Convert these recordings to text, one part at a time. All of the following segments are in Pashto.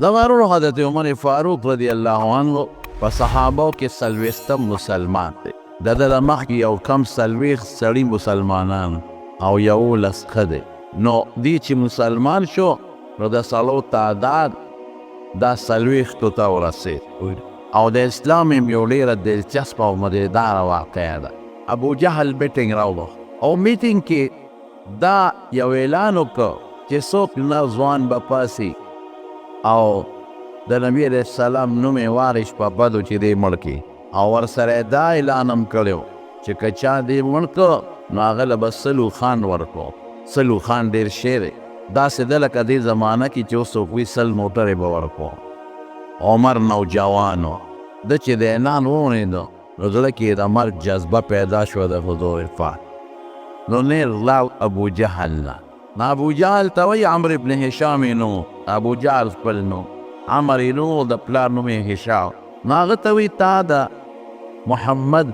زمارو حضرت عمر فاروق رضی الله عنه په صحابو کې څلوېښتم مسلمان دی. د ده مخکې یو کم څلوېښت سړي مسلمانان او 11 ښځې. نو دی چې مسلمان شو نو د سړو تعداد دا 40 ته ورسېد. او د اسلام یو ډېره دلچسپه او مزېداره واقعه ده. ابو جهل میټینګ راوړو او میټینګ کې دا یو اعلان وکړ چې څوک نه ځوان به پاسي او د نبی علیہ السلام نوم یې وارش په بدو چې دی مړ کړي، او ورسره دا اعلان هم کړی چې که چا دی مړ کړ نو هغه له به 100 خان ورکړو. 100 خان ډېر شی دی، داسې ده لکه دې زمانه کې چې اوس څوک وي 100 موټرې به ورکړو. عمر نوجوان و، ده چې د اعلان واورېده نو زړه کې د مرګ جذبه پیدا شوه د حضور پاک. نو نیر لاړ ابو جهل نه. نو ابو جهل ته وایي عمرو ابن هشام یې نو، ابو جهل خپل نو، عمر یې نو، د پلار نوم یې هشام. نو هغه ته وایي تا د محمد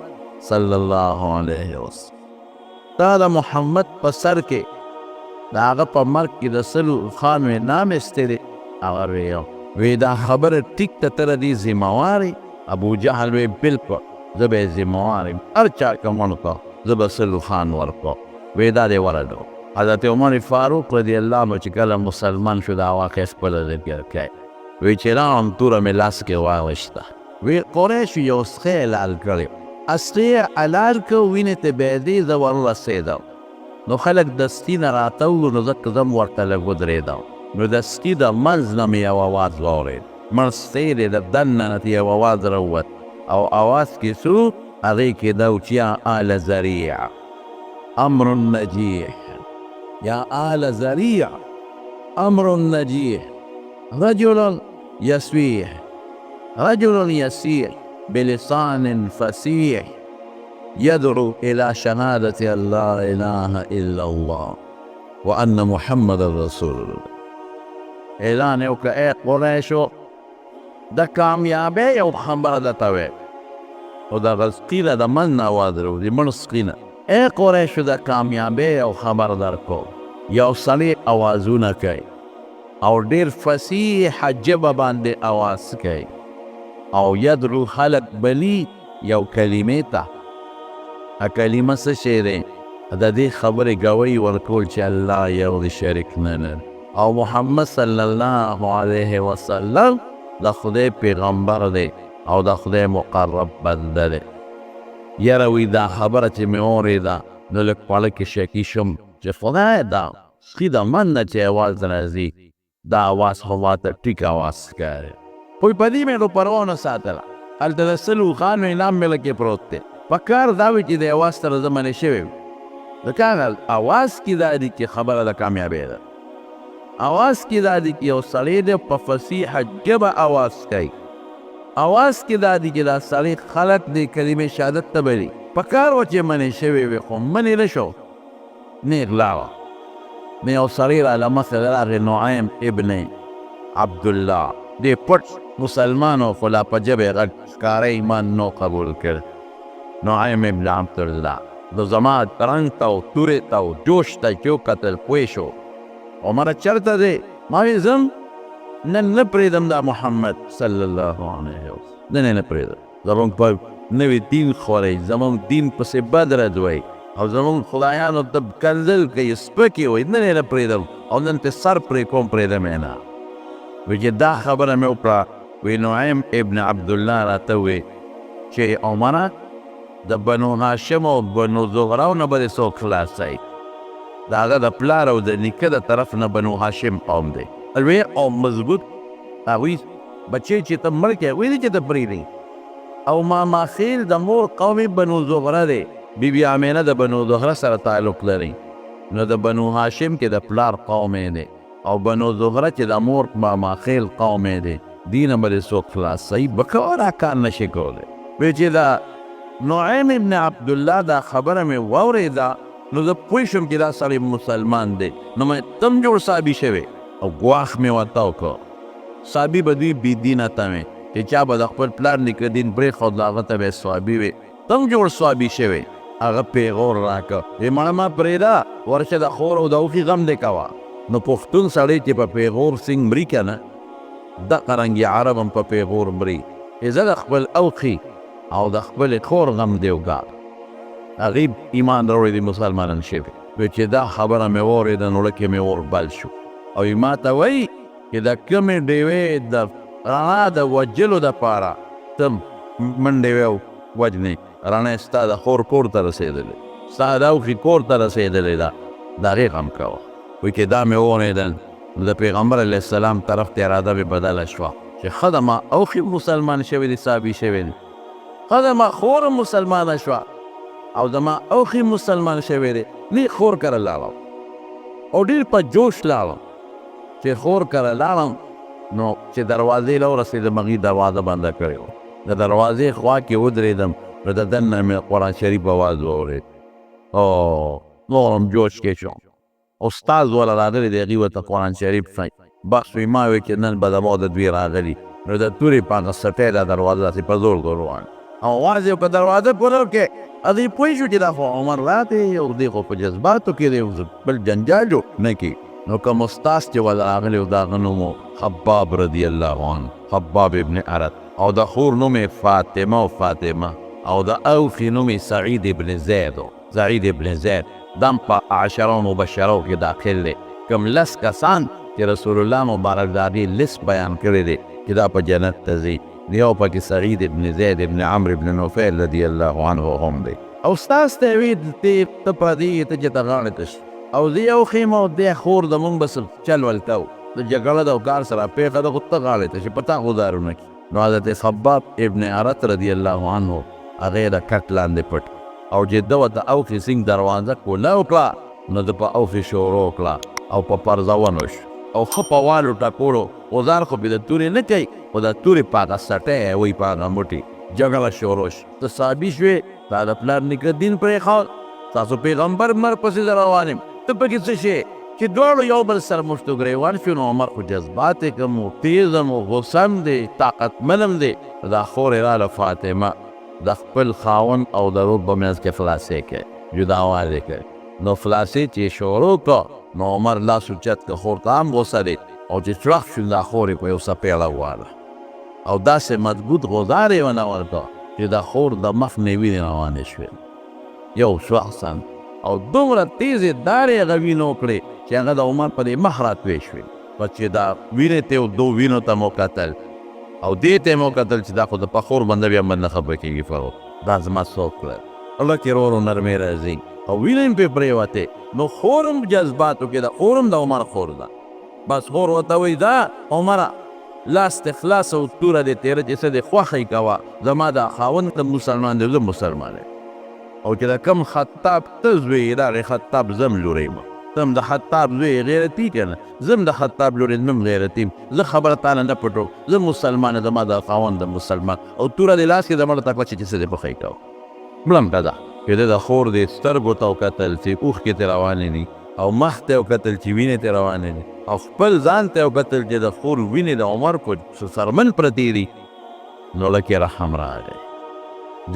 صلی الله علیه وسلم، تا د محمد په سر کې د هغه په مرګ کې د 100 خان وې نام ایستی دی. هغه وی دا خبره ټیک ته ته د دې ذمهوار یې؟ ابو جهل وی بلکل زه به یې ذمهوار یم، هر چا که مړ کړه زه به 100 خان ورکړم. وی دا دی ورډو. حضرت عمر فاروق رضی الله عنه چې کله مسلمان شو دا واقع خپله ذکر کوي. وی چې راغلم توره مې لاس کې واوښته. وی قریشو یو څښی حلال کړی، اصلي یې حلال کړ، وینې ته بهېدې، زه وررسېدم. نو خلک دستي نه راته وویل، نو ځکه زه م ورته لږ ودرېدم. نو دستي د منځ نه مې یو اواز واورېد، مړستی دی، د دننه نه یو اواز راووت، او اواز کې څو هغې کې دا و چې یا آل زریع امر نجیح، یا آل زریع امر نجیح، رجل یسویح، رجل یسیر بلسان فصیح يدعو إلى شهادة أن لا إله إلا الله وأن محمد رسول الله. اعلان یې وکړه ای قریشو د کامیابۍ یو خبره درته ویم. او دغه سقیله د منځ نه اواز راوځي، مړ سقینه، ای قریشو د کامیابۍ یو خبر درکوم. یو سړی اوازونه کوي او ډېر فصیح ژبه باندې اواز کوي او یدعو خلک بلي یو کلمې ته. کلمه څه شی دی؟ د دې خبرې ګوی ورکول چې الله یو دی، شریک نه لري، او محمد صلی الله علیه وسلم د خدای پیغمبر دی او د خدای مقرب بنده دی. یاره وی دا خبره چې مې اورېده نو لږ په اړه کې شکي شم چې خدای دا سخي د من نه چې اواز راځي، دا اواز خو ماته ټیک اواز ښکاري. پوی په دې مې نو پروا ونه ساتله. هلته د 100 خانو انعام مې لکې پروت دی. په کار دا وي چې د اواز سره زه منې شوی وي. د کار اواز کې دا دی چې خبره د کامیابۍ ده. اواز کې دا دی چې یو سړی دی په فصیح ژبه اواز کوي. اواز کې دا دی چې دا سړی خلک دی کلمې شهادت ته بلي. په کار و چې منې شوی وي خو منې نه شو، نیغ لاړه. نو یو سړی راله مخې راغی، نعیم ابن عبدالله، دی پټ مسلمان و خو لا په ژبه یې غږ ښکاره ایمان نو قبول کړ. نعیم ابن عبدالله د زما رنګ ته او تورې ته او جوش ته چې وکتل پوه شو عمره چېرته دی؟ ما ویل ځم نن نه پرېږدم دا محمد صلی الله علیه وسلم، نن یې نه پرېږدم. زموږ په نوي دین خورئ، زموږ دین پسې بد ردوئ او زموږ خدایانو ته کنځل کوي، سپکې وایي، نن یې نه پرېږدم او نن پې سر پرې کوم، پرېږدم یې نه. وی چې دا خبره مې وکړه، وی نعیم ابن عبدالله راته وی چې عمره د بنو هاشم او بنو زهراو نه به دې څوک خلاصوي. د هغه د پلار او د نیکه د طرف نه بنو هاشم قوم دی لوی او مضبوط. هغوی بچی چې ته مړ کړې ویلي چې ته پرېږدي. او ماماخیل د مور قوم بنو زهره دی، بیبي امینه د بنو زهره سره تعلق لري. نو د بنو هاشم کې د پلار قوم دی او بنو زهره چې د مور ماماخیل قوم دی، دې نه به دې څوک خلاصوي، بکوره کار نشي کولی. وی چې دا نعیم ابن عبدالله دا خبره مې واورېده نو زه پوه شوم چې دا سړی مسلمان دی. نو مې تم جوړ صحابي شوی او ګواښ مې ورته وکړ. صحابي به دوی بېدینه تمې چې چا به د خپل پلار نیکه دین پرېښود، هغه ته به یې صحابي وي. تم جوړ صحابي شوی. هغه پیغور راکړه، وی مړه ما پرېږده، ورشه د خور او د اوښي غم دې کوه. نو پښتون سړی چې په پیغور سینګ مري که نه، دغه رنګې عرب هم په پیغور مري زه د خپل اوښي او د خپلې خور غم دی وګار هغې ایمان راوړی دی مسلمانان شوي وی چې دا خبره مې واورېده نو لکه مې اور بل شو او ما ته وایي چې د کومې ډیوې د رڼا د وجلو دپاره ته منډې وې وجنې رڼا ستا د خور کور ته رسېدلې ستا د اوښي کور ته رسېدلې ده د هغې غم کوه وایي چې دا مې واورېدل نو د پیغمبر علیه السلام طرف ته اراده مې بدله شوه چې ښه ده ما اوښي مسلمان شوی دی صحابي شوی دی ښه ده ما خور مسلمانه شوه او زما اوښي مسلمان شوی دی نه خور کره لاړم او ډېر په جوش لاړم چې خور کره لاړم نو چې دروازې له ورسېدم هغې دروازه بنده کړې وه د دروازې خوا کې ودرېدم نو د دننه مې قرآن شریف اواز واورېد او نور هم جوش کې شوم استاد ولا راغلی دی هغې ورته قرآن شریف ښایي بس وي ما وی چې نن به زما د دوی راغلي نو د تورې په هغه سټۍ دا دروازه داسې په زور روان او اواز یې په دروازه پورې وکړې هغې پوه شو چې دا خو عمر راتی او دې خو په جذباتو کې دی بل جنجال جوړ نه کړي نو کوم استاذ چې ول راغلی و د هغه نوم و خباب رضی الله عنه خباب ابن ارد او د خور نوم یې فاطمه او د اوښي نوم یې سعید ابن زید و سعید ابن زید دم په عشره مبشرو کې داخل دی کوم لس کسان چې رسول الله مبارک د هغې لست بیان کړی دی چې دا په جنت ته ځي یو پکې سعید ابن زید ابن عمرو ابن نوفل رضی الله عنه هم دی او استاذ ته یې ویل ته په دې ته چې ته غاړې ته شي او زه یو خیم او دی خور د مونږ بس چل ولته و د جګړه د کار سره پیښه ده خو ته غاړې ته شي په تا ګزارونه کړي نو حضرت خباب ابن ارت رضی الله عنه هغې د کټ لاندې پټ او چې ده ورته اوښي سینګ دروازه کوله وکړه نو د په اوښي شروع وکړه او په پرزونو شو او ښه په والو ټکوړو اوزار خو پې د تورې نه کوي خو د تورې په هغه سټۍ وایي په هغه موټي جګړه شروع شو ته صحابي شوې تا د پلار نیکه دین پرېښود ستاسو پیغمبر مر پسې زه روان یم ته پکې څه شی چې دواړو یو بل سره مشتو ګریوان شو نو عمر خو جذبات یې کم و تیز هم و غصه هم دی طاقتمن هم دی دا خور یې راله فاطمه د خپل خاوند او د رور په منځ کې خلاصې کړې جداوالی کړې نو خلاصې چې شروع کړه نو عمر لاس اوچت که خور ته هم غصه دی او چې چړخ شو دا خور یې په یو څپېړه واله او داسې مضبوط غوزار یې ونه ورکړه چې د خور د مخ نه وینې روانې شوې یو شخصا او دومره تیزې دارې هغه وینو کړې چې هغه د عمر په دې مخ راتوې شوې په چې دا وینې ته دو وینو ته مو کتل او دې ته مو کتل چې دا خو د پخور بنده بیا من نه خبره کېږي فرو دا زما څوک کړل الله کې ورو نرمې راځي او وینه یې پرې پرېوتې نو خور هم جذباتو کې ده خور هم د عمر خور ده بس خور ورته وایي دا عمره لاس ته خلاص او توره دې تېره چې څه دې خوښه یې کوه زما دا خاوند ته مسلمان دی زه مسلمان یم او چې د کوم خطاب ته زوی یې دا خطاب زم لوری یم ته هم د خطاب زوی غیرتي که نه زه هم د خطاب لوری هم غیرتي یم زه خبره تاله نه پټو زه مسلمان یم زما د خاوند د مسلمان او توره دې لاس کې زما ته کړه چې څه دې پخی کوه مړه م که ده چې د خور دې سترګو ته وکتل چې اوښکې ترې روانې دي او مخ ته وکتل چې وینې ترې روانې دي او خپل ځان ته وکتل چې د خور وینې د عمر په سرمن پرتې دي نو لکې رحم راغی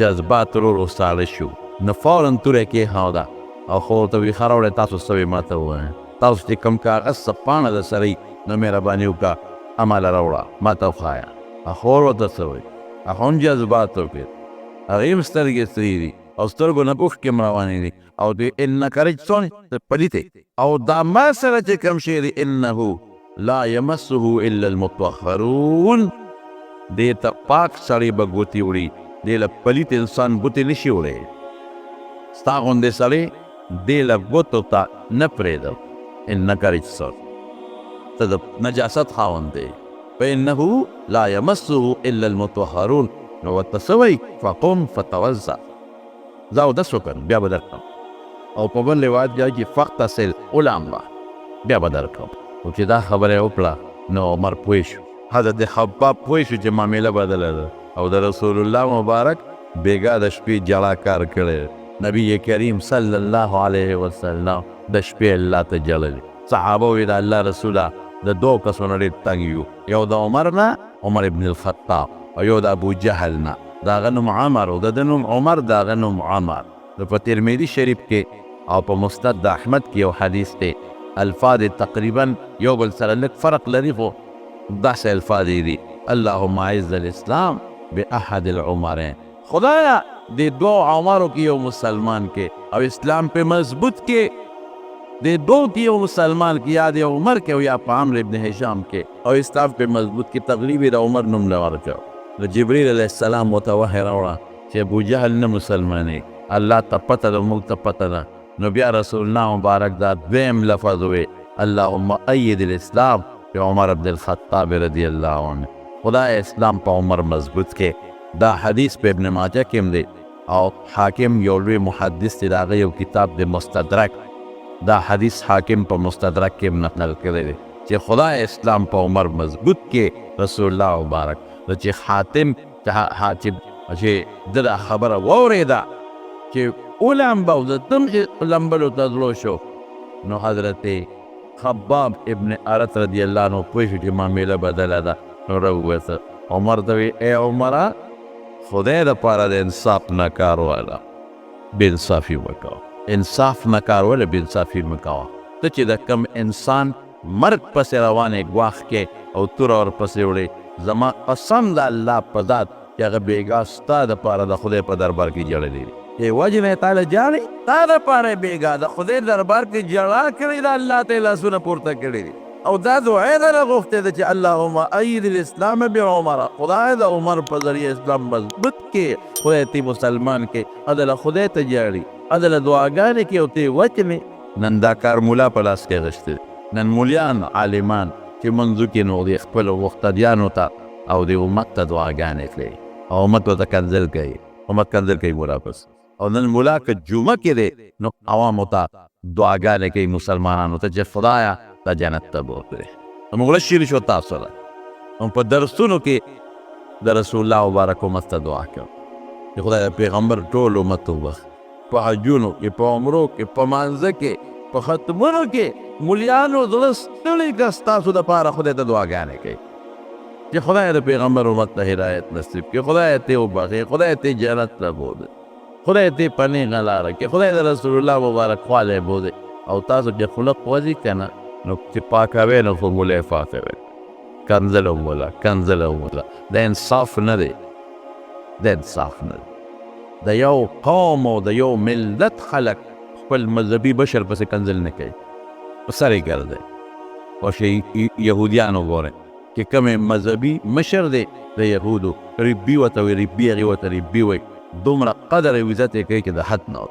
جذبات ورو ساړه شو نو فوراً توره کېښوده او خور ته وي ښه راوړی تاسو څه وی ما ته ووایه تاسو چې کوم کاغذ څه پاڼه د سره نو مهرباني وکړه هماله راوړه ما ته وښایه خور ورته څه وایي هغه هم جذبات وکړي هغې هم سترګې سرې دي او سترګو نه اوښکې هم روانې دي او د انک رجسون پلیتې او دا ما سره چې کوم شی دی انه لا یمسه الا المطهرون دې ته پاک سړی به ګوتې وړي دې له پلیت انسان ګوتې نشي وړی ستا غوندې سړی دې له ګوتو ته نه پرېږده انک رجسون ته د نجاست خاوند دی فانه لا یمسه الا المطهرون نو ورته څه وایي فقم فتوضأ زه اودس وکړم بیا به درکړم او په بل روایت کې فغتسل ولامبه بیا به درکړم او چې دا خبره یې وکړه نو عمر پوه شو حضرت خباب پوه شو چې معامله بدله ده او د رسول الله مبارک بیګا د شپې جړا کار کړی نبی کریم صلی الله علیه وسلم د شپې الله ته جړلی صحابه وی د الله رسوله د دوه کسونو ډېر تنګ یو یو د عمر نه عمر ابن الخطاب او یو د ابو جهل نه د هغه نوم عمر او د ده نوم عمر د هغه نوم عمر په ترمذي شریف کې او په مستد د احمد کې یو حدیث دی الفاظ تقریبا یو بل سره لږ فرق لري خو داسې الفاظ یې دي اللهم اعز الاسلام باحد العمرین. خدایا د دوو عمرو کې یو مسلمان کې او اسلام په مضبوط کې، د دوو کې یو مسلمان کې، یا د عمر کې او یا په عمرو ابن هشام کې، او اسلام په مضبوط کې تغلیب د عمر نوم له ورکړ. نو جبریل علیه السلام ورته وحی راوړه چې ابو جهل نه مسلمانې، الله ته پته ده موږ ته پته ده. نو بیا رسول الله مبارک دا دویم لفظ وی اللهم اید الاسلام بعمر بن الخطاب رضی الله عنه. خدای اسلام په عمر مضبوط کې. دا حدیث په ابن ماجه کې هم دی او حاکم یو لوی محدث دی، د هغه یو کتاب د مستدرک، دا حدیث حاکم په مستدرک کې نقل کړی دی چې خدای اسلام په عمر مضبوط کې. رسول الله مبارک چې حاتم چې دغه خبره واورېده چې ولمبه او د تم لمبلو ته زړه شو، نو حضرت خباب ابن ارت رضی الله عنه پوه شو چې معامله بدله ده. نو راووته عمر ته وی ای عمره خدای دپاره د انصاف نه کار واله، بې انصافي مه کوه. انصاف نه کار واله، بې انصافي مه کوه. ته چې د کم انسان مرګ پسې روانې ګواښ کې او توره ورپسې وړې، زما قسم د الله په ذات چې هغه بېګا ستا دپاره د خدای په دربار کې جړلی دی. وجه نه تعالی جاړي تا دپاره بېګا د خدای دربار کې جړا کړې ده، الله ته یې لاسونه پورته کړي دي او دا دعا یې درنه غوښتې ده چې اللهم اید الاسلام بعمر، خدای د عمر په ذریعه اسلام مضبوط کې، خدای ته مسلمان کې، ادله خدای ته جاړي، ادله دعاګانې کې او ته وچمې. نن دا کار مولا په لاس کې غشته. نن مولیان عالمان چې منځو کې نو د خپلو مقتدیانو ته او د امت ته دعاګانې کوي او امت ورته کنځل کوي، امت کنځل کوي مولا پس. او نن مولا که جمعه کې دی نو عوامو ته دعاګانې کوي مسلمانانو ته چې خدایا دا جنت ته بوتلې. موږ شیر شو تاسو سره په درسونو کې د رسول الله مبارک امت ته دعا کوو چې خدای پیغمبر ټول امت وبخ، په حجونو کې، په عمرو کې، په مانځه کې، په ختمونو کې مولیانو زړه ستړي کړه ستاسو دپاره خدای ته دعاګانې کوي چې خدای د پیغمبر امت ته هدایت نصیب کړي، خدای ته وبخي، خدای ته جنت ته بوځي، خدای ته په نیغه لاره کې، خدای د رسول الله مبارک خواله بوځي. او تاسو چې خلق وځي که نه نو چې پاکوي نو خو مولا یې پاکوي، کنځل مولا، کنځل مولا. د انصاف نه دی، د انصاف نه دی. د یو قوم او د یو ملت خلق خپل مذهبي بشر پسې کنځل نه کوي، په سر یې ګرځي. او شي یهودیانو ګورئ چې کومې مذهبي مشر دی د یهودو ربي ورته وایي، ربي هغې ورته ربي وایي، دومره قدر او عزت یې کوي چې د حد نه.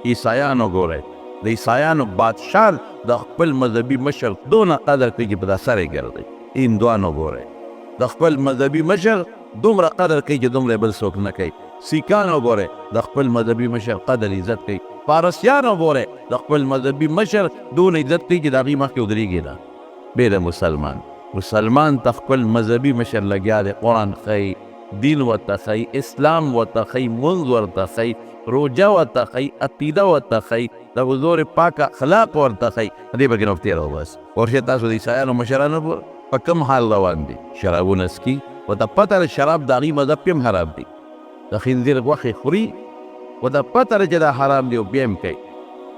عیسایانو ګورئ د عیسایانو بادشاه د خپل مذهبي مشر دونه قدر کوي چې په دا سر یې ګرځي. هندوانو ګورئ د خپل مذهبي مشر دومره قدر کوي چې دومره بل څوک نه کوي. سیکانو ګورئ د خپل مذهبي مشر قدر عزت کوي. فارسیانو ګورئ د خپل مذهبي مشر دونه عزت کوي چې د هغې مخکې ودرېږي نه. بې د مسلمان ته خپل مذهبي مشر لګیا دی، قرآن ښایي، دین ورته ښایي، اسلام ورته ښایي، مونځ ورته ښایي، روژه ورته ښایي، عقیده ورته ښایي، د حضور پاک اخلاق ورته ښایي. دې پکې نو تېره وباسي. ورشئ تاسو د عیسایانو مشرانو په کوم حال روان دي؟ شرابونه څکي، ورته پته ده شراب د هغې مذهب کې هم حرام دي. د خنزیر غوښې خوري، ورته پته ده چې دا حرام دي او بیا هم کوي.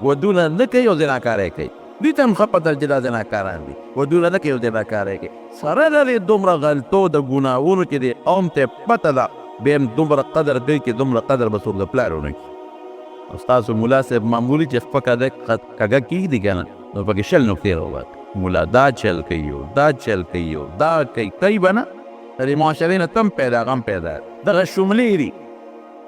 ودونه نه کوي او زناکاری کوي. دوی ته هم ښه پته ده چې دا زناکاران دي، ودونه نه کوي او زناکاری کوي. سره د دې دومره غلطو د ګناهونو چې د قوم ته پته ده، بیا هم دومره قدر کوي چې دومره قدر به څوک د پلار ونه کړي. او ستاسو ملا صاحب معمولي چې خپه کږه کېږدي که نه نو پکې شل نقطې راوباسي. ملا دا چل کوي او دا چل کوي او دا کوي به نه. د دې معاشرې نه تم پیدا غم پیدا دغه شملې دي،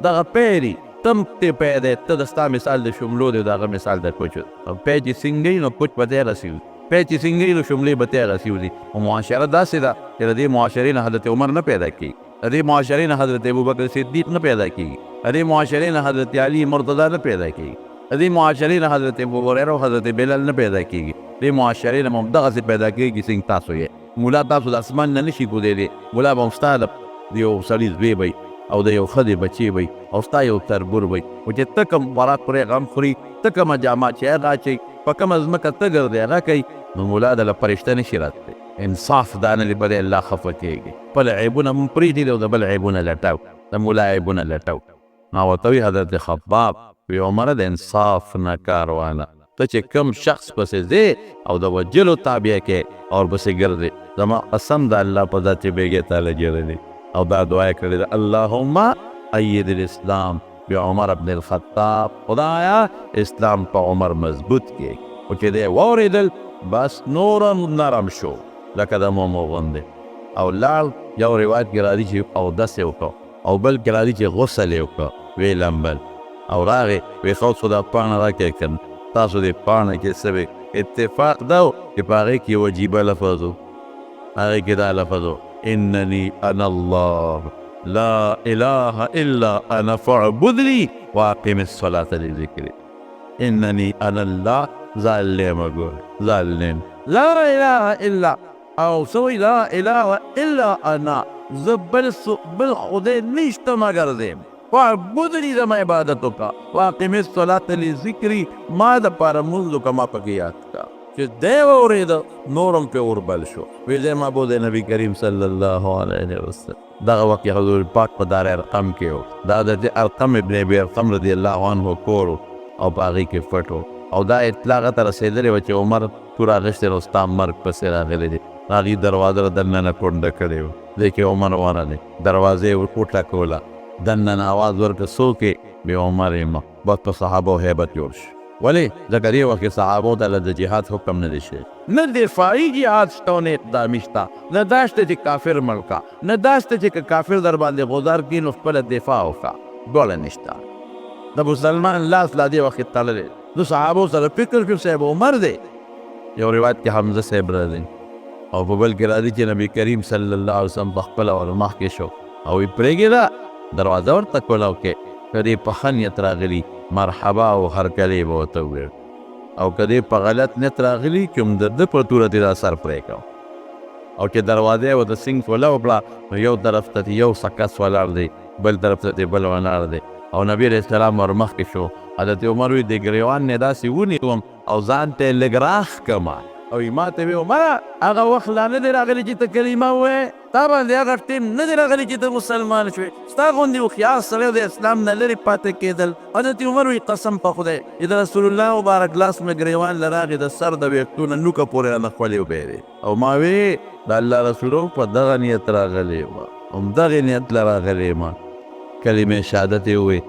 دغه پی دي، تم ته پیدا. ته د ستا مثال د شملو دی، دغه مثال د کوچ. او پی چې سنګوي نو کوچ به تی رسېږي، پی چې سنګوي نو شملې به تی رسېږي. او معاشره داسې ده چې د دې معاشرې نه حضرت عمر نه پیدا کېږي، د دې معاشرې نه حضرت ابوبکر صدیق نه پیدا کېږي، د دې معاشرې نه حضرت علي مرتضی نه پیدا کېږي، د دې معاشرې نه حضرت ابو هریره او حضرت بلال نه پیدا کېږي. دې معاشرې نه هم دغسې پیدا کېږي څنګه تاسو یې. مولا تاسو د اسمان نه نشي کوزېدی. مولا به هم ستا د یو سړي زوی وی او د یو ښځې بچی وی او ستا یو تربور وی. او چې ته کوم خوراک خورې هغه هم خوري، ته کومه جامه چې هغه اچوي، په کومه ځمکه ته ګرځې هغه کوي. نو مولا دله فرشته نشي راتلی. انصاف دا نه دی به دی الله خفه کېږي. خپل عیبونه مونږ پرېږدي او د بل عیبونه لټو، د مولا عیبونه لټو. نو ورته وایي حضرت خباب وی عمره د انصاف نه کار واله، ته چې کم شخص پسې ځې او د وجلو تابع کې او پسې ګرځې زما قسم د الله په ذات چې بیګې تعالی جوړلی او دا دعا یې کړې ده اللهم اید الاسلام بعمر بن الخطاب خدایا اسلام په عمر مضبوط کې او چې دی واورېدل بس نورم نرم شو لکه د مومو غوندې او لاړ یو روایت کې راځي چې اودس یې وکړو او بل کې راځي چې غسل یې وکړو ویې لمبل او راغې وی خو دا پاڼه راکړې کړم تاسو دې پاڼه کې څه اتفاق دا و چې په هغې کې وجیبه لفظ و هغې کې دا لفظ و انني انا الله لا اله الا انا فاعبدني واقم الصلاة لذکری انني انا الله ظالم ګور ظالم لا اله الا او سوی لا اله الا انا زبل خدای نشته مگر دیم فاعبدني زما عبادت وکړه واقم الصلاة لذکری ما د پاره مونځ وکړه ما پکې یاد کړه چې دی واورېده نورم پې اوربل شو وی دی معبود نبی کریم صلی الله علیه وسلم دغه وخت کې حضور پاک په دار ارقم کې و دا د ارقم ابن ابي ارقم رضی الله عنه کور او په هغې کې پټ و او دا اطلاع هغه ته رسېدلې وه چې عمر تور اغوښتی نو ستا مرګ پسې راغلی دی هغې دروازه دننه کونډه کړې وه دی کې عمر ورغلی دروازه یې وټکوله دننه آواز ورکړه څوک یې بې عمر یم بس په صحابو هیبت جوړ شو ولې ځکه دې وخت کې صحابو ته د جهاد حکم نه دی شوی نه دفاعي جهاد شته او نه اقدامي شته نه دا شته چې کافر مړ کا نه دا شته چې کافر در باندې غدار کړي نو خپله دفاع وکړه ډوله نشته د مسلمان لاس لا دې وخت تړلی نو صحابو سره فکر کړو صاحب عمر دی یو روایت کې حمزه صاحب راځي او په بل کې راځي چې نبی کریم صلی الله علیه وسلم په خپله ور مخکې شو او یې پرېږده دروازه ورته کولاو کې که دې په ښه نیت راغلي مرحبا او هرکلی به ورته وویل او که دې په غلط نیت راغلي چې هم د ده په توره دې دا سر پرې کړو او چې دروازه یې ورته سینګ کوله وکړه نو یو طرف ته یو سکس ولاړ دی بل طرف ته بل ولاړ دی او نبی علیه السلام ور مخکې شو حضرت عمر وی د ګریوان نه داسې ونیوم او ځان ته لږ راښ کړم او ما ته وی عمره هغه وخت لا نه دی راغلی چې ته کلمه ووایې تا باندې هغه ټیم نه دی راغلی چې ته مسلمان شوې ستا غوندې هوښیار سړی د اسلام نه لرې پاتې کېدل حضرت عمر وی قسم په خدای چې د رسول الله مبارک لاس مې ګریوان له راغې د سر د ویښتو نه نوکه پورې رانه خولې وبهېدې او ما وی د الله رسول په دغه نیت راغلی وه همدغې نیت له راغلی ما کلمې شهادت یې ووې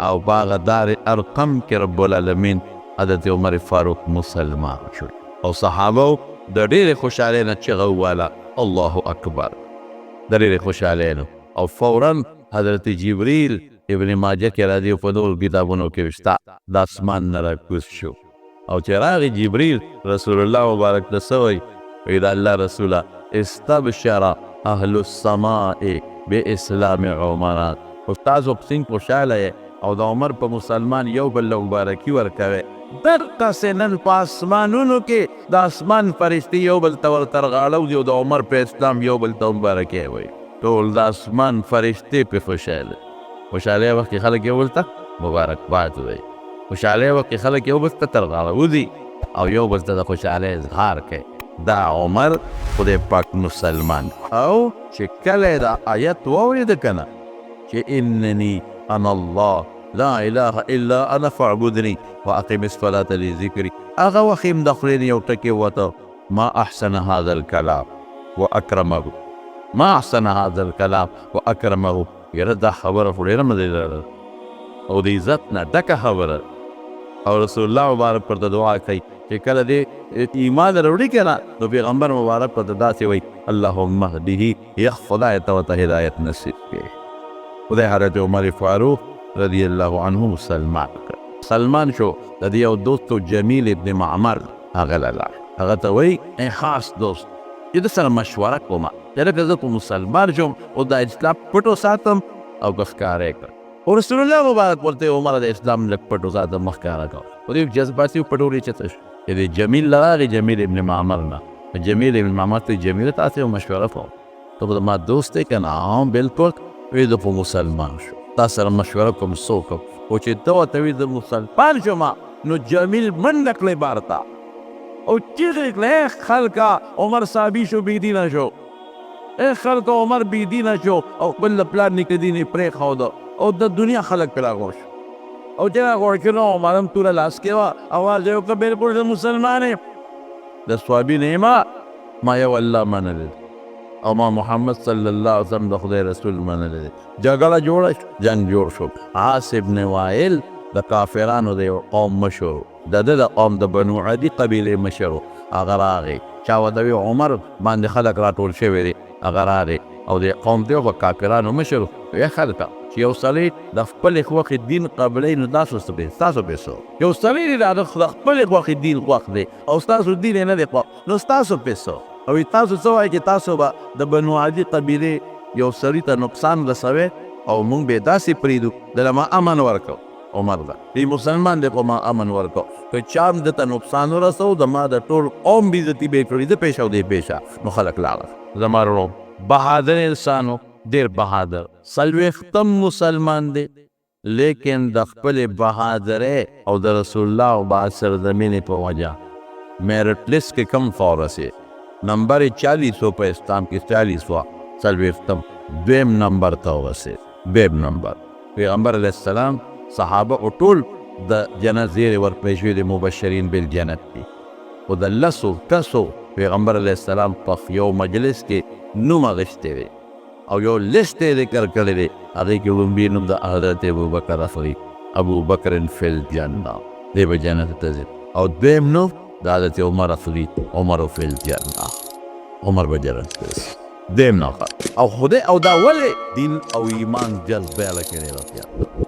او په هغه دار ارقم کې رب العالمین حضرت عمر فاروق مسلمان شو او صحابو د ډېرې خوشحالۍ نه چغه وواله الله اکبر د ډېرې خوشحالۍ نه او فورا حضرت جبریل ابن ماجه کې راځي په نور کتابونو کې شته د اسمان نه راکوز شو او چې راغی جبریل رسول الله مبارک ته څه وایي وایي د الله رسوله استبشر اهل السماء باسلام عمر خو تاسو پسین خوشحاله او د عمر په مسلمان یو بل له مبارکي ورکوئ دقسې نن په اسمانونو کې د اسمان فرشتې یو بل ته ورته رغاړو دي او د عمر په اسلام یو بل ته مبارکي وایي ټول د اسمان فرشتې پې خوشحاله خوشحالۍ وخت کې خلک یو بل ته مبارکباد وایي خوشحالۍ وخت کې خلک یو بل ته ترغاړو دي او یو بل ته د خوشحالۍ اظهار کوي دا عمر خدای پاک مسلمان او چې کله دا آیت واورېده که نه چې انني انا الله لا اله الا انا فاعبدني واقم الصلاة لذکری هغه وخت یې د خولې نه یو ټکې وته ما احسن هذا الكلام واکرمه ما احسن هذا الكلام واکرمه یاره دا خبره خو ډېره مزېداره او د عزت نه ډکه خبره او رسول الله مبارک پر ته دعا کوي چې کله دې ایمان راوړي که نه نو پیغمبر مبارک پر ته داسې وایي اللهم اهده یا خدای ته ورته هدایت نصیب کړي خدای حضرت عمر فاروق رضی الله عنه مسلمان کړ مسلمان شو د دې یو دوست جمیل ابن معمر هغه له لاړ هغه ته وایي ای خاص دوست چې د سره مشوره کومه چې لکه زه په مسلمان شم او د اسلام پټو ساتم او که ښکاره یې کړ او رسول الله مبارک ورته عمر د اسلام لږ پټو ساتم مه ښکاره کوه خو دې جذباتي پټولې چېرته شو چې د جمیل له راغی جمیل ابن معمر نه جمیل ابن معمر ته جمیل تاسې یو مشوره کوم ته به زما دوست دی که نه بلکل وی زه په مسلمان شو تا سره مشوره کوم څه وکړم خو چې ته ورته وي زه مسلمان شوم نو جمیل منډه کړی بار ته او چیغې کړې خلکه عمر صحابي شو بېدینه شو خلکه عمر بېدینه شو او خپل د پلار نیکه دین یې پرېښوده او د دنیا خلک پرې راغونډ شو او چې غوړ کړو عمرم توله لاس کې وه اواز یې وکړه بالکل زه مسلمان یم د صحابي نه یم ما یو الله منلی او ما محمد صلی الله علیه وسلم د خدای رسول منلی دی جګړه جوړه جنګ جوړ شو عاص ابن وائل د کافرانو د یو قوم مشر د ده د قوم د بنو عدي قبیلې مشر هغه راغی چا ودوي عمر باندې خلک راټول شوي دي هغه راغی او د قوم دی په کافرانو مشر یا خلکه چې یو سړی د خپل خوښې دین قبلوي نو تاسو ستاسو پیسو یو سړی دی د خپل خوښې دین خوښ دی او ستاسو دین نه دی خوښ نو ستاسو پیسو او تاسو څه وایئ چې تاسو به د بنو عدي قبیلې یو سړي ته نقصان رسوئ او موږ به یې داسې پرېږدو دله ما امن ورکړو عمر ده دی مسلمان دی خو ما امن ورکړو که چا هم دته نقصان ورسو زما د ټول قوم بې عزتي به یې کړي ده پیشه او دی پیشه نو خلک لاړل زما ورو بهادر انسان و ډېر بهادر څلوېښتم مسلمان دی لیکن د خپلې بهادرۍ او د رسول الله بعد سرزمینې په وجه میرټ لیست کې کم فورسې نمبر 40 په اسلام کې 40 و څلوېښتم دویم نمبر ته ورسېد دویم نمبر پیغمبر علیه السلام صحابه او ټول د جنت زیرې ورکړی شوي د مبشرین بالجنت دي خو د لسو کسو پیغمبر علیه السلام په یو مجلس کې نوم اخیستی دی او یو لیست یې ذکر کړی دی هغې کې لومبي نوم د حضرت ابوبکر اخلي ابوبکر فی الجنه دی به جنت ته ځي او دویم نوم د حضرت عمر اخلي عمر فی الجنه عمر به جنت ته ځي دویم نمبر او خدای او دا ولې دین او ایمان جذبه کړی راځي